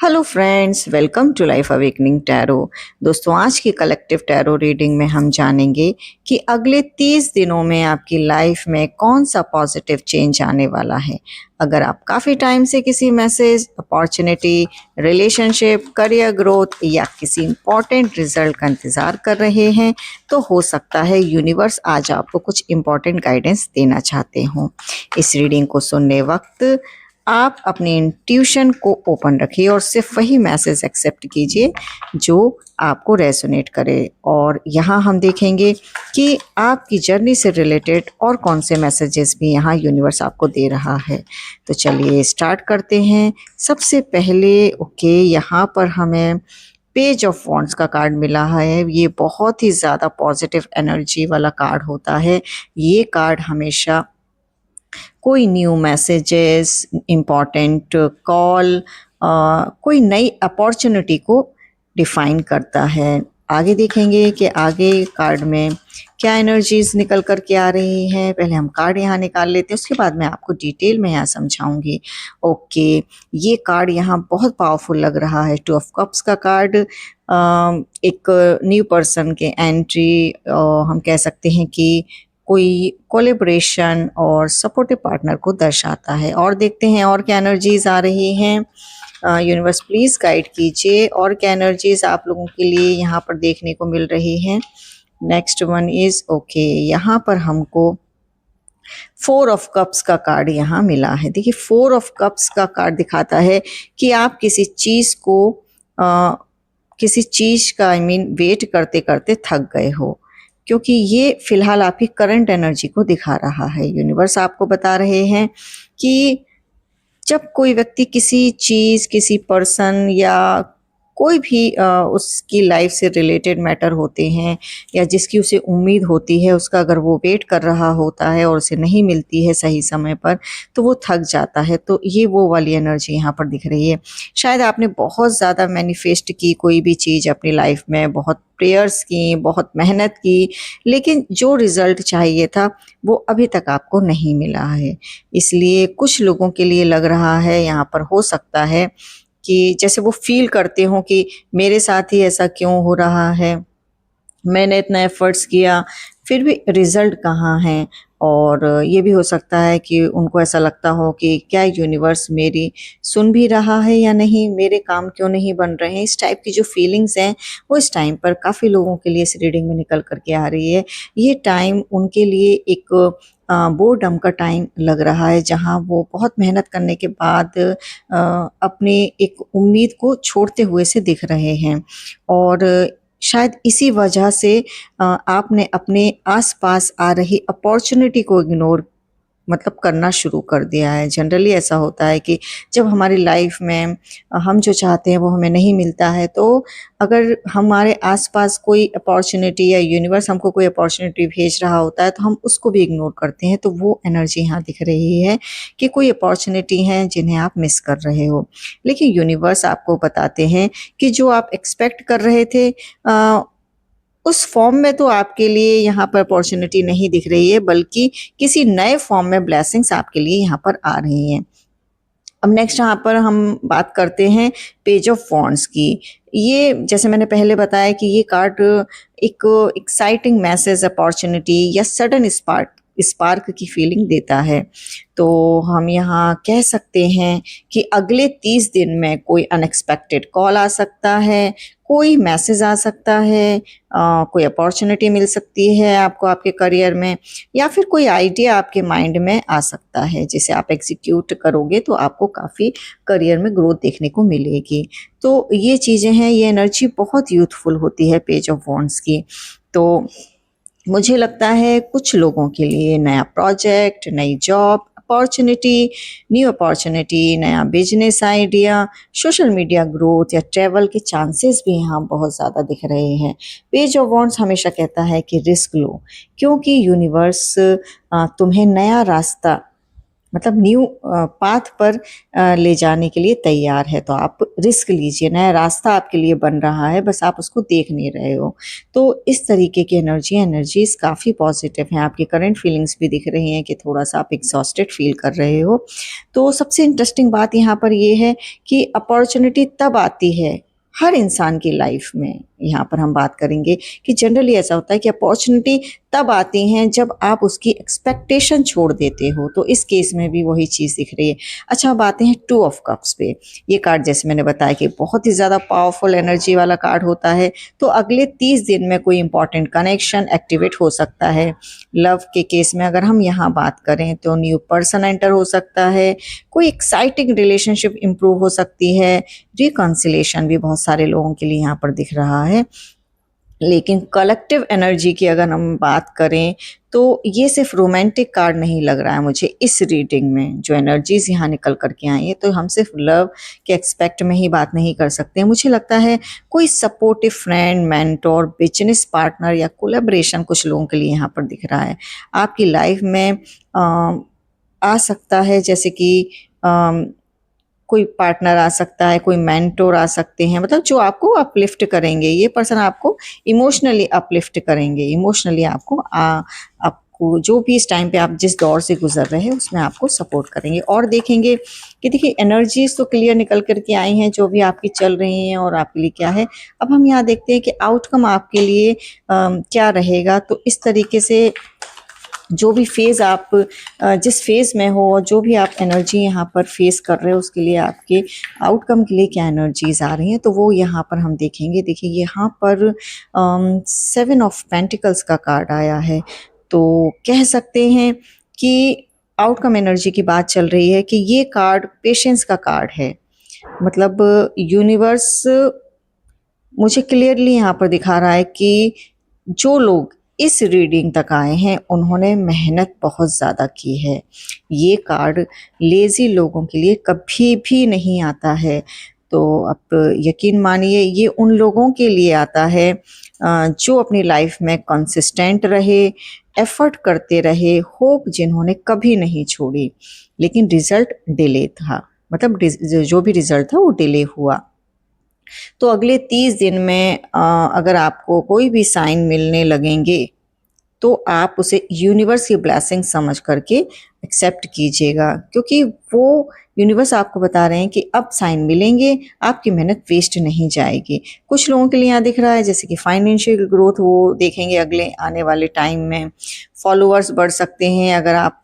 Hello friends, welcome to life awakening tarot. दोस्तों, आज की कलेक्टिव टैरो रीडिंग में हम जानेंगे कि अगले 30 दिनों में आपकी लाइफ में कौन सा पॉजिटिव चेंज आने वाला है। अगर आप काफ़ी टाइम से किसी message, opportunity, relationship, career growth या किसी इम्पॉर्टेंट रिजल्ट का इंतज़ार कर रहे हैं, तो हो सकता है यूनिवर्स आज आपको कुछ इम्पॉर्टेंट गाइडेंस देना चाहते हों। इस रीडिंग को सुनने वक्त आप अपने इंट्यूशन को ओपन रखिए और सिर्फ वही मैसेज एक्सेप्ट कीजिए जो आपको रेजोनेट करे। और यहाँ हम देखेंगे कि आपकी जर्नी से रिलेटेड और कौन से मैसेजेस भी यहाँ यूनिवर्स आपको दे रहा है। तो चलिए स्टार्ट करते हैं। सबसे पहले यहाँ पर हमें पेज ऑफ वॉन्ड्स का कार्ड मिला है। ये बहुत ही ज़्यादा पॉजिटिव एनर्जी वाला कार्ड होता है। ये कार्ड हमेशा कोई न्यू मैसेजेस, इम्पॉर्टेंट कॉल, कोई नई अपॉर्चुनिटी को डिफाइन करता है। आगे देखेंगे कि आगे कार्ड में क्या एनर्जीज निकल कर के आ रही हैं। पहले हम कार्ड यहाँ निकाल लेते हैं, उसके बाद मैं आपको डिटेल में यहाँ समझाऊंगी। ओके, ये कार्ड यहाँ बहुत पावरफुल लग रहा है। 2 ऑफ कप्स का कार्ड एक न्यू पर्सन के एंट्री, हम कह सकते हैं कि कोई कोलैबोरेशन और सपोर्टिव पार्टनर को दर्शाता है। और देखते हैं और क्या एनर्जीज आ रही हैं। यूनिवर्स प्लीज गाइड कीजिए और क्या एनर्जीज आप लोगों के लिए यहाँ पर देखने को मिल रही हैं। नेक्स्ट वन इज यहाँ पर हमको 4 ऑफ कप्स का कार्ड यहाँ मिला है। देखिए, 4 ऑफ कप्स का कार्ड दिखाता है कि आप किसी चीज का वेट करते करते थक गए हो, क्योंकि ये फिलहाल आपकी करंट एनर्जी को दिखा रहा है। यूनिवर्स आपको बता रहे हैं कि जब कोई व्यक्ति किसी चीज़, किसी पर्सन या कोई भी उसकी लाइफ से रिलेटेड मैटर होते हैं या जिसकी उसे उम्मीद होती है, उसका अगर वो वेट कर रहा होता है और उसे नहीं मिलती है सही समय पर, तो वो थक जाता है। तो ये वो वाली एनर्जी यहाँ पर दिख रही है। शायद आपने बहुत ज़्यादा मैनिफेस्ट की कोई भी चीज़ अपनी लाइफ में, बहुत प्रेयर्स की, बहुत मेहनत की, लेकिन जो रिज़ल्ट चाहिए था वो अभी तक आपको नहीं मिला है। इसलिए कुछ लोगों के लिए लग रहा है, यहाँ पर हो सकता है कि जैसे वो फील करते हो कि मेरे साथ ही ऐसा क्यों हो रहा है, मैंने इतना एफर्ट्स किया फिर भी रिजल्ट कहाँ है। और ये भी हो सकता है कि उनको ऐसा लगता हो कि क्या यूनिवर्स मेरी सुन भी रहा है या नहीं, मेरे काम क्यों नहीं बन रहे हैं। इस टाइप की जो फीलिंग्स हैं वो इस टाइम पर काफ़ी लोगों के लिए इस रीडिंग में निकल करके आ रही है। ये टाइम उनके लिए एक बोर्डम का टाइम लग रहा है, जहाँ वो बहुत मेहनत करने के बाद अपने एक उम्मीद को छोड़ते हुए से दिख रहे हैं। और शायद इसी वजह से आपने अपने आसपास आ रही अपॉर्चुनिटी को इग्नोर करना शुरू कर दिया है। जनरली ऐसा होता है कि जब हमारी लाइफ में हम जो चाहते हैं वो हमें नहीं मिलता है, तो अगर हमारे आसपास कोई अपॉर्चुनिटी या यूनिवर्स हमको कोई अपॉर्चुनिटी भेज रहा होता है तो हम उसको भी इग्नोर करते हैं। तो वो एनर्जी यहाँ दिख रही है कि कोई अपॉर्चुनिटी है जिन्हें आप मिस कर रहे हो। लेकिन यूनिवर्स आपको बताते हैं कि जो आप एक्सपेक्ट कर रहे थे उस फॉर्म में तो आपके लिए यहाँ पर अपॉर्चुनिटी नहीं दिख रही है, बल्कि किसी नए फॉर्म में ब्लेसिंग्स आपके लिए यहाँ पर आ रही हैं। अब नेक्स्ट यहाँ पर हम बात करते हैं पेज ऑफ वॉन्ड्स की। ये जैसे मैंने पहले बताया कि ये कार्ड एक एक्साइटिंग मैसेज, अपॉर्चुनिटी या सडन स्पार्क की फीलिंग देता है। तो हम यहाँ कह सकते हैं कि अगले 30 दिन में कोई अनएक्सपेक्टेड कॉल आ सकता है, कोई मैसेज आ सकता है, कोई अपॉर्चुनिटी मिल सकती है आपको आपके करियर में, या फिर कोई आइडिया आपके माइंड में आ सकता है जिसे आप एग्जीक्यूट करोगे तो आपको काफ़ी करियर में ग्रोथ देखने को मिलेगी। तो ये चीज़ें हैं, ये एनर्जी बहुत यूथफुल होती है पेज ऑफ वॉन्ड्स की। तो मुझे लगता है कुछ लोगों के लिए नया प्रोजेक्ट, नई जॉब अपॉर्चुनिटी, न्यू अपॉर्चुनिटी, नया business idea, social media growth या ट्रैवल के चांसेस भी यहाँ बहुत ज़्यादा दिख रहे हैं। पेज ऑफ वॉन्ड्स हमेशा कहता है कि रिस्क लो, क्योंकि यूनिवर्स तुम्हें नया रास्ता मतलब न्यू पाथ पर ले जाने के लिए तैयार है। तो आप रिस्क लीजिए, नया रास्ता आपके लिए बन रहा है, बस आप उसको देख नहीं रहे हो। तो इस तरीके की एनर्जीज़ काफ़ी पॉजिटिव हैं। आपकी करंट फीलिंग्स भी दिख रही हैं कि थोड़ा-सा आप एग्ज़ॉस्टेड फ़ील कर रहे हो। तो सबसे इंटरेस्टिंग बात यहाँ पर ये है कि अपॉर्च्युनिटी तब आती है हर इंसान की लाइफ में, यहाँ पर हम बात करेंगे कि जनरली ऐसा होता है कि अपॉर्चुनिटी तब आती हैं जब आप उसकी एक्सपेक्टेशन छोड़ देते हो। तो इस केस में भी वही चीज़ दिख रही है। अच्छा, अब आते हैं टू ऑफ कप्स पे। ये कार्ड जैसे मैंने बताया कि बहुत ही ज़्यादा पावरफुल एनर्जी वाला कार्ड होता है। तो अगले 30 दिन में कोई इंपॉर्टेंट कनेक्शन एक्टिवेट हो सकता है। लव के केस में अगर हम यहाँ बात करें तो न्यू पर्सन एंटर हो सकता है, कोई एक्साइटिंग रिलेशनशिप इंप्रूव हो सकती है, रिकॉन्सिलेशन भी बहुत सारे लोगों के लिए यहाँ पर दिख रहा है। लेकिन कलेक्टिव एनर्जी की अगर हम बात करें तो ये सिर्फ रोमांटिक कार्ड नहीं लग रहा है मुझे इस रीडिंग में। जो एनर्जीज यहाँ निकल करके आई है तो हम सिर्फ लव के एक्सपेक्ट में ही बात नहीं कर सकते। मुझे लगता है कोई supportive friend, mentor, business partner या कोलैबोरेशन कुछ लोगों के लिए यहाँ पर दिख रहा है। आपकी लाइफ में आ सकता है, जैसे कि कोई पार्टनर आ सकता है, कोई मेंटोर आ सकते हैं, मतलब जो आपको अपलिफ्ट करेंगे। ये पर्सन आपको इमोशनली अपलिफ्ट करेंगे, इमोशनली आपको जो भी इस टाइम पे आप जिस दौर से गुजर रहे हैं उसमें आपको सपोर्ट करेंगे। और देखेंगे कि देखिए एनर्जीज तो क्लियर निकल करके आई हैं जो भी आपकी चल रही हैं और आपके लिए क्या है। अब हम यहाँ देखते हैं कि आउटकम आपके लिए क्या रहेगा। तो इस तरीके से जो भी फेज़ आप जिस फेज़ में हो और जो भी आप एनर्जी यहाँ पर फेस कर रहे हो उसके लिए आपके आउटकम के लिए क्या एनर्जीज़ आ रही हैं तो वो यहाँ पर हम देखेंगे। देखिए यहाँ पर 7 ऑफ पेंटिकल्स का कार्ड आया है। तो कह सकते हैं कि आउटकम एनर्जी की बात चल रही है कि ये कार्ड पेशेंस का कार्ड है। मतलब यूनिवर्स मुझे क्लियरली यहाँ पर दिखा रहा है कि जो लोग इस रीडिंग तक आए हैं उन्होंने मेहनत बहुत ज़्यादा की है। ये कार्ड लेज़ी लोगों के लिए कभी भी नहीं आता है। तो आप यकीन मानिए ये उन लोगों के लिए आता है जो अपनी लाइफ में कंसिस्टेंट रहे, एफर्ट करते रहे, होप जिन्होंने कभी नहीं छोड़ी। लेकिन रिजल्ट डिले था, मतलब जो भी रिजल्ट था वो डिले हुआ। तो अगले 30 दिन में अगर आपको कोई भी साइन मिलने लगेंगे तो आप उसे यूनिवर्स की ब्लेसिंग समझ करके एक्सेप्ट कीजिएगा, क्योंकि वो यूनिवर्स आपको बता रहे हैं कि अब साइन मिलेंगे, आपकी मेहनत वेस्ट नहीं जाएगी। कुछ लोगों के लिए यहाँ दिख रहा है जैसे कि फाइनेंशियल ग्रोथ वो देखेंगे अगले आने वाले टाइम में। फॉलोअर्स बढ़ सकते हैं अगर आप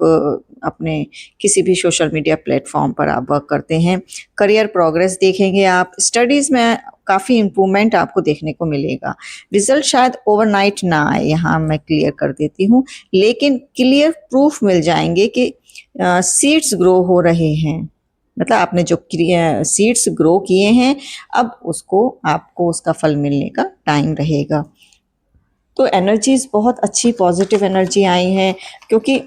अपने किसी भी सोशल मीडिया प्लेटफॉर्म पर आप वर्क करते हैं। करियर प्रोग्रेस देखेंगे आप, स्टडीज़ में काफ़ी इम्प्रूवमेंट आपको देखने को मिलेगा। रिजल्ट शायद ओवरनाइट ना आए, यहाँ मैं क्लियर कर देती हूँ, लेकिन क्लियर प्रूफ मिल जाएंगे कि सीड्स ग्रो हो रहे हैं। मतलब आपने जो सीड्स ग्रो किए हैं अब उसको आपको उसका फल मिलने का टाइम रहेगा। तो एनर्जीज बहुत अच्छी पॉजिटिव एनर्जी आई हैं, क्योंकि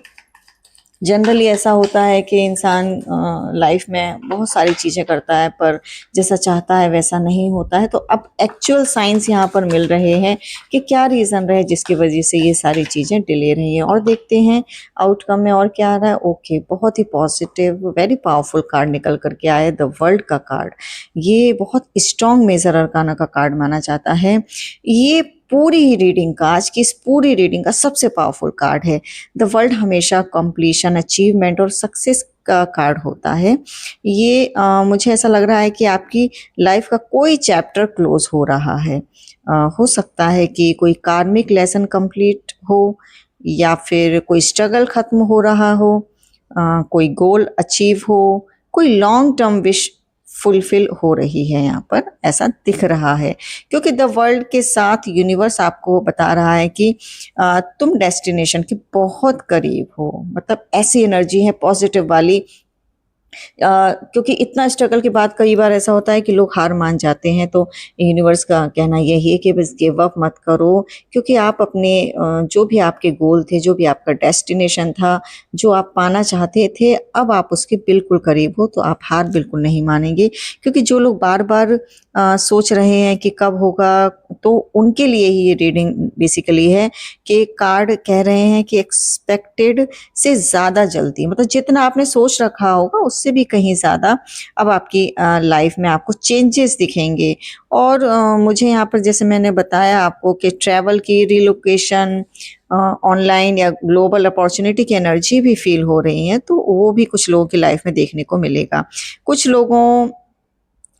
जनरली ऐसा होता है कि इंसान लाइफ में बहुत सारी चीज़ें करता है पर जैसा चाहता है वैसा नहीं होता है। तो अब एक्चुअल साइंस यहाँ पर मिल रहे हैं कि क्या रीज़न रहे जिसकी वजह से ये सारी चीज़ें डिले रही हैं। और देखते हैं आउटकम में और क्या आ रहा है। ओके, बहुत ही पॉजिटिव वेरी पावरफुल कार्ड निकल करके आया, द वर्ल्ड का कार्ड। ये बहुत स्ट्रॉन्ग मेजर अरकाना का कार्ड माना जाता है। ये पूरी ही रीडिंग का, आज की इस पूरी रीडिंग का सबसे पावरफुल कार्ड है। द वर्ल्ड हमेशा कंप्लीशन, अचीवमेंट और सक्सेस का कार्ड होता है। ये मुझे ऐसा लग रहा है कि आपकी लाइफ का कोई चैप्टर क्लोज हो रहा है। हो सकता है कि कोई कार्मिक लेसन कंप्लीट हो या फिर कोई स्ट्रगल खत्म हो रहा हो, कोई गोल अचीव हो, कोई लॉन्ग टर्म विश फुलफिल हो रही है, यहाँ पर ऐसा दिख रहा है। क्योंकि द वर्ल्ड के साथ यूनिवर्स आपको बता रहा है कि तुम डेस्टिनेशन के बहुत करीब हो। मतलब ऐसी एनर्जी है पॉजिटिव वाली क्योंकि इतना स्ट्रगल के बाद कई बार ऐसा होता है कि लोग हार मान जाते हैं, तो यूनिवर्स का कहना यही है कि बस गिव अप मत करो, क्योंकि आप अपने जो भी आपके गोल थे, जो भी आपका डेस्टिनेशन था, जो आप पाना चाहते थे, अब आप उसके बिल्कुल करीब हो, तो आप हार बिल्कुल नहीं मानेंगे। क्योंकि जो लोग बार-बार सोच रहे हैं कि कब होगा, तो उनके लिए ही ये रीडिंग बेसिकली है कि कार्ड कह रहे हैं कि एक्सपेक्टेड से ज़्यादा जल्दी, मतलब जितना आपने सोच रखा होगा उससे भी कहीं ज़्यादा अब आपकी लाइफ में आपको चेंजेस दिखेंगे। और मुझे यहाँ पर जैसे मैंने बताया आपको कि ट्रैवल की, रिलोकेशन, ऑनलाइन या ग्लोबल अपॉर्चुनिटी की एनर्जी भी फील हो रही है, तो वो भी कुछ लोगों की लाइफ में देखने को मिलेगा। कुछ लोगों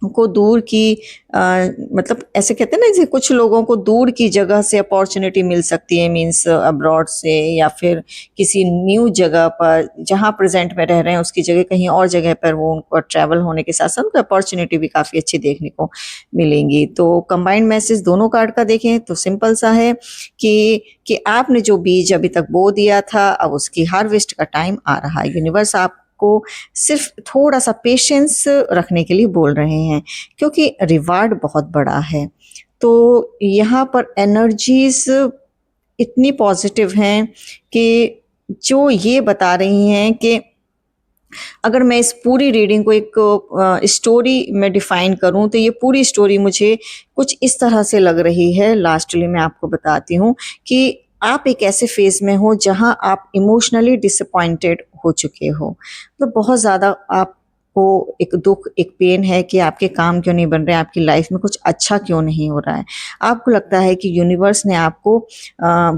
को दूर की मतलब ऐसे कहते हैं ना, जैसे कुछ लोगों को दूर की जगह से अपॉर्चुनिटी मिल सकती है, मीन्स अब्रॉड से, या फिर किसी न्यू जगह पर जहाँ प्रेजेंट में रह रहे हैं उसकी जगह कहीं और जगह पर वो उनको ट्रैवल होने के साथ साथ उनको अपॉर्चुनिटी भी काफ़ी अच्छी देखने को मिलेंगी। तो कंबाइंड मैसेज दोनों कार्ड का देखें तो सिंपल सा है कि आपने जो बीज अभी तक बो दिया था, अब उसकी हार्वेस्ट का टाइम आ रहा है। यूनिवर्स आपको सिर्फ थोड़ा सा पेशेंस रखने के लिए बोल रहे हैं, क्योंकि रिवार्ड बहुत बड़ा है। तो यहाँ पर एनर्जीज इतनी पॉजिटिव हैं कि जो ये बता रही हैं कि अगर मैं इस पूरी रीडिंग को एक स्टोरी में डिफाइन करूं, तो ये पूरी स्टोरी मुझे कुछ इस तरह से लग रही है। लास्टली मैं आपको बताती हूँ कि आप एक ऐसे फेज में हो जहां आप इमोशनली डिसअपॉइंटेड हो चुके हो, तो बहुत ज़्यादा आपको एक दुख, एक पेन है कि आपके काम क्यों नहीं बन रहे, आपकी लाइफ में कुछ अच्छा क्यों नहीं हो रहा है। आपको लगता है कि यूनिवर्स ने आपको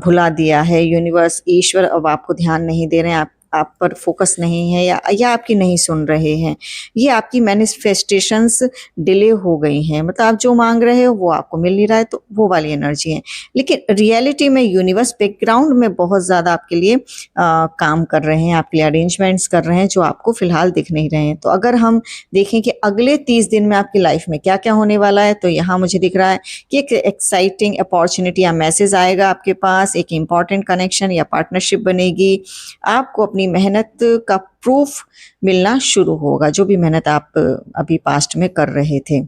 भुला दिया है, यूनिवर्स, ईश्वर अब आपको ध्यान नहीं दे रहे हैं, आप पर फोकस नहीं है, या आपकी नहीं सुन रहे हैं। ये आपकी मैनिफेस्टेशंस डिले हो गई हैं, मतलब आप जो मांग रहे हो वो आपको मिल नहीं रहा है, तो वो वाली एनर्जी है। लेकिन रियलिटी में यूनिवर्स बैकग्राउंड में बहुत ज़्यादा आपके लिए काम कर रहे हैं, आपके लिए अरेंजमेंट्स कर रहे हैं जो आपको फिलहाल दिख नहीं रहे हैं। तो अगर हम देखें कि अगले 30 दिन में आपकी लाइफ में क्या क्या होने वाला है, तो यहाँ मुझे दिख रहा है कि एक एक्साइटिंग अपॉर्चुनिटी या मैसेज आएगा आपके पास, एक इंपॉर्टेंट कनेक्शन या पार्टनरशिप बनेगी, आपको अपनी मेहनत का प्रूफ मिलना शुरू होगा, जो भी मेहनत आप अभी पास्ट में कर रहे थे।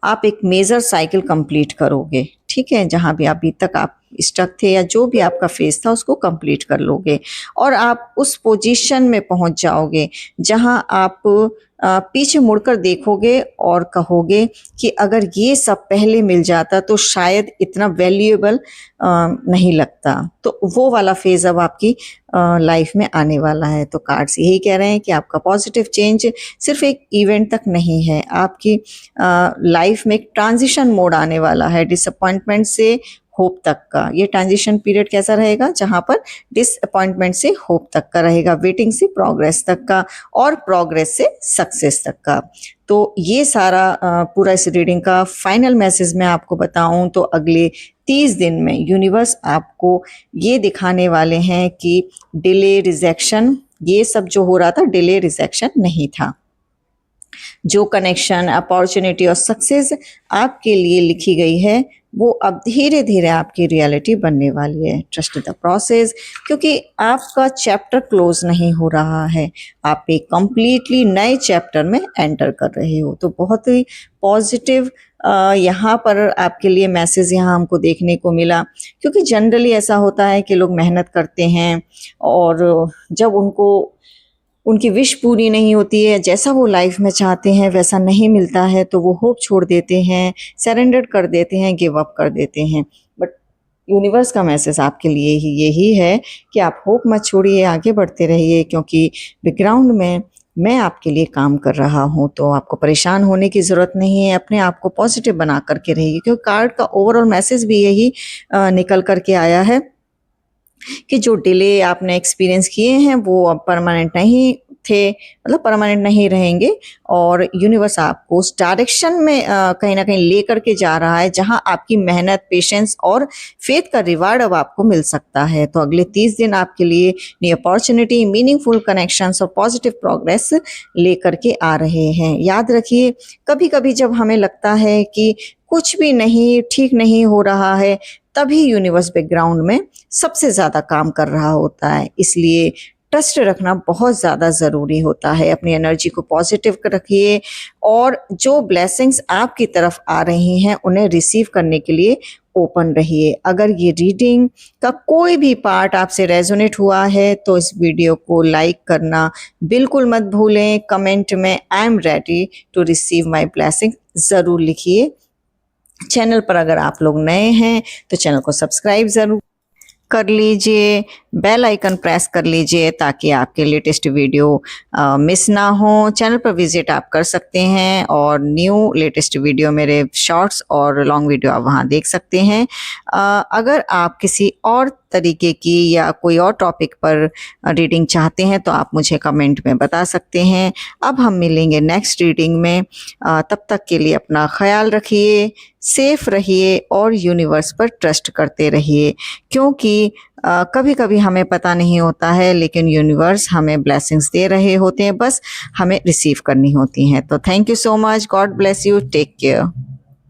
आप एक मेजर साइकिल कंप्लीट करोगे, ठीक है, जहाँ भी अभी तक आप स्टक थे या जो भी आपका फेज था उसको कंप्लीट कर लोगे, और आप उस पोजीशन में पहुंच जाओगे जहाँ आप पीछे मुड़कर देखोगे और कहोगे कि अगर ये सब पहले मिल जाता तो शायद इतना वैल्यूएबल नहीं लगता। तो वो वाला फेज अब आपकी लाइफ में आने वाला है। तो कार्ड्स यही कह रहे हैं कि आपका पॉजिटिव चेंज सिर्फ एक इवेंट तक नहीं है, आपकी लाइफ में एक ट्रांजिशन मोड आने वाला है, डिसअपॉइंटमेंट से होप तक का। ये ट्रांजिशन पीरियड कैसा रहेगा, जहाँ पर डिसअपॉइंटमेंट से होप तक का रहेगा, वेटिंग से प्रोग्रेस तक का, और प्रोग्रेस से सक्सेस तक का। तो ये सारा पूरा इस रीडिंग का फाइनल मैसेज मैं आपको बताऊं तो अगले 30 दिन में यूनिवर्स आपको ये दिखाने वाले हैं कि डिले, रिजेक्शन, ये सब जो हो रहा था डिले, रिजेक्शन नहीं था। जो कनेक्शन, अपॉर्चुनिटी और सक्सेस आपके लिए लिखी गई है वो अब धीरे धीरे आपकी रियलिटी बनने वाली है। ट्रस्ट द प्रोसेस, क्योंकि आपका चैप्टर क्लोज नहीं हो रहा है, आप एक कंप्लीटली नए चैप्टर में एंटर कर रहे हो। तो बहुत ही पॉजिटिव यहाँ पर आपके लिए मैसेज यहाँ हमको देखने को मिला, क्योंकि जनरली ऐसा होता है कि लोग मेहनत करते हैं और जब उनकी विश पूरी नहीं होती है, जैसा वो लाइफ में चाहते हैं वैसा नहीं मिलता है, तो वो होप छोड़ देते हैं, सरेंडर कर देते हैं, गिव अप कर देते हैं। बट यूनिवर्स का मैसेज आपके लिए ही यही है कि आप होप मत छोड़िए, आगे बढ़ते रहिए, क्योंकि बैकग्राउंड में मैं आपके लिए काम कर रहा हूँ। तो आपको परेशान होने की ज़रूरत नहीं है, अपने आप को पॉजिटिव बना करके रहिए, क्योंकि कार्ड का ओवरऑल मैसेज भी यही निकल करके आया है कि जो डिले आपने एक्सपीरियंस किए हैं वो अब परमानेंट नहीं थे, मतलब परमानेंट नहीं रहेंगे, और यूनिवर्स आपको उस डायरेक्शन में कहीं ना कहीं लेकर के जा रहा है जहां आपकी मेहनत, पेशेंस और फेथ का रिवार्ड अब आपको मिल सकता है। तो अगले 30 दिन आपके लिए न्यू अपॉर्चुनिटी, मीनिंगफुल कनेक्शंस और पॉजिटिव प्रोग्रेस लेकर के आ रहे हैं। याद रखिए, कभी कभी जब हमें लगता है कि कुछ भी नहीं ठीक नहीं हो रहा है, तभी यूनिवर्स बैकग्राउंड में सबसे ज़्यादा काम कर रहा होता है। इसलिए ट्रस्ट रखना बहुत ज़्यादा ज़रूरी होता है। अपनी एनर्जी को पॉजिटिव रखिए और जो ब्लेसिंग्स आपकी तरफ आ रही हैं उन्हें रिसीव करने के लिए ओपन रहिए। अगर ये रीडिंग का कोई भी पार्ट आपसे रेजोनेट हुआ है तो इस वीडियो को लाइक करना बिल्कुल मत भूलें। कमेंट में I am ready to receive my blessing ज़रूर लिखिए। चैनल पर अगर आप लोग नए हैं तो चैनल को सब्सक्राइब ज़रूर कर लीजिए, बेल आइकन प्रेस कर लीजिए ताकि आपके लेटेस्ट वीडियो मिस ना हो। चैनल पर विजिट आप कर सकते हैं और न्यू लेटेस्ट वीडियो मेरे शॉर्ट्स और लॉन्ग वीडियो आप वहाँ देख सकते हैं। अगर आप किसी और तरीके की या कोई और टॉपिक पर रीडिंग चाहते हैं तो आप मुझे कमेंट में बता सकते हैं। अब हम मिलेंगे नेक्स्ट रीडिंग में। तब तक के लिए अपना ख्याल रखिए, सेफ रहिए और यूनिवर्स पर ट्रस्ट करते रहिए, क्योंकि कभी कभी हमें पता नहीं होता है लेकिन यूनिवर्स हमें ब्लेसिंग्स दे रहे होते हैं, बस हमें रिसीव करनी होती हैं। तो thank you so much, God bless you, take care.